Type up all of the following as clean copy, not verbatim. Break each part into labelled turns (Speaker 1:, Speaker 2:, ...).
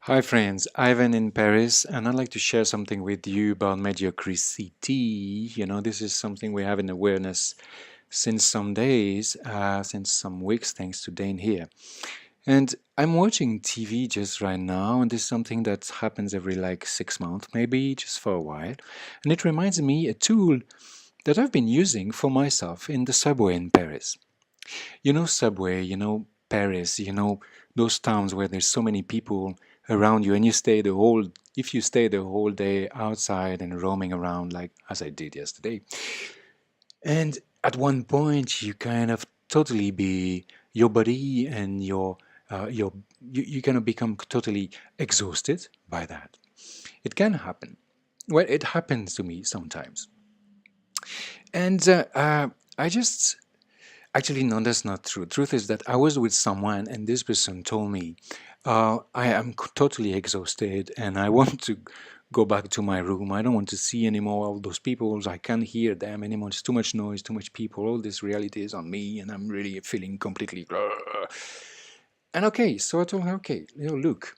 Speaker 1: Hi friends, Ivan in Paris, and I'd like to share something with you about mediocrity. This is something we have in awareness since some days, since some weeks, thanks to Dane here. And I'm watching TV just right now, and this is something that happens every like 6 months, maybe just for a while. And it reminds me a tool that I've been using for myself in the subway in Paris. Subway, Paris, those towns where there's so many people around you and if you stay the whole day outside and roaming around like as I did yesterday. And at one point you kind of totally be your body and you kind of become totally exhausted by that. It can happen. Well, it happens to me sometimes. And I just Actually, no, that's not true. Truth is that I was with someone, and this person told me, I am totally exhausted, and I want to go back to my room. I don't want to see anymore all those people. I can't hear them anymore. It's too much noise, too much people. All this reality is on me, and I'm really feeling completely. And okay, so I told her, okay, look,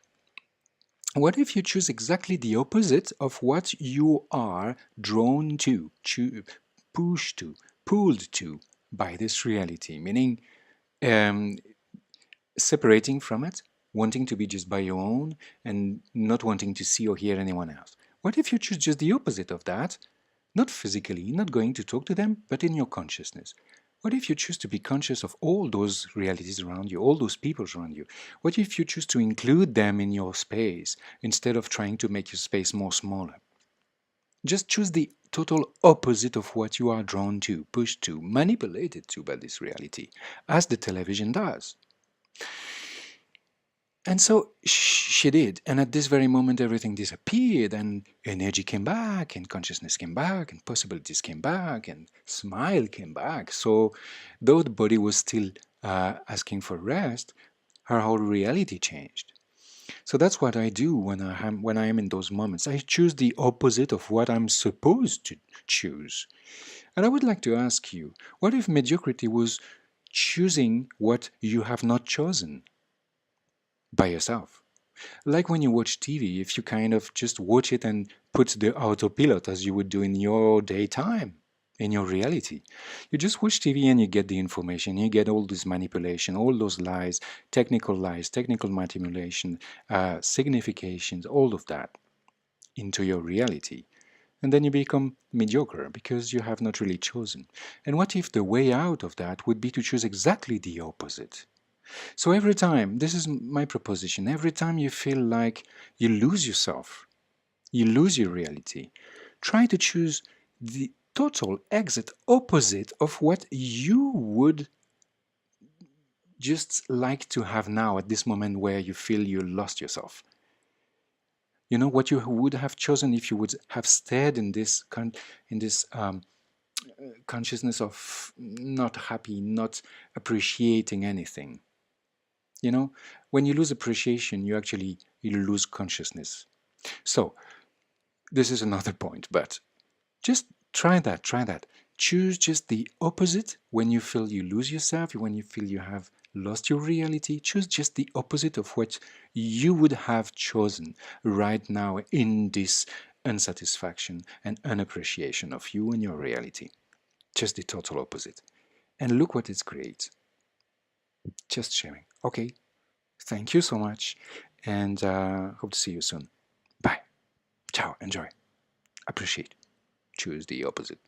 Speaker 1: what if you choose exactly the opposite of what you are drawn to, pushed to, pulled to by this reality? Meaning, um, separating from it, wanting to be just by your own, and not wanting to see or hear anyone else. What if you choose just the opposite of that? Not physically, not going to talk to them, but in your consciousness. What if you choose to be conscious of all those realities around you, all those people around you? What if you choose to include them in your space instead of trying to make your space more smaller? Just choose the total opposite of what you are drawn to, pushed to, manipulated to by this reality, as the television does. And so she did. And at this very moment, everything disappeared, and energy came back, and consciousness came back, and possibilities came back, and smile came back. So, though the body was still asking for rest, her whole reality changed. So that's what I do when I am in those moments. I choose the opposite of what I'm supposed to choose. And I would like to ask you, what if mediocrity was choosing what you have not chosen by yourself? Like when you watch TV, if you kind of just watch it and put the autopilot as you would do in your daytime, in your reality. You just watch TV and you get the information, you get all this manipulation, all those lies, technical manipulation, significations, all of that into your reality. And then you become mediocre because you have not really chosen. And what if the way out of that would be to choose exactly the opposite? So every time, this is my proposition, every time you feel like you lose yourself, you lose your reality, try to choose the total exit opposite of what you would just like to have now at this moment where you feel you lost yourself. You know what you would have chosen if you would have stayed in this consciousness of not happy, not appreciating anything. When you lose appreciation, you lose consciousness. So this is another point, but just try that. Choose just the opposite when you feel you lose yourself, when you feel you have lost your reality. Choose just the opposite of what you would have chosen right now in this unsatisfaction and unappreciation of you and your reality. Just the total opposite. And look what it creates. Just sharing. Okay, thank you so much, and hope to see you soon. Bye. Ciao. Enjoy. Appreciate. Choose the opposite.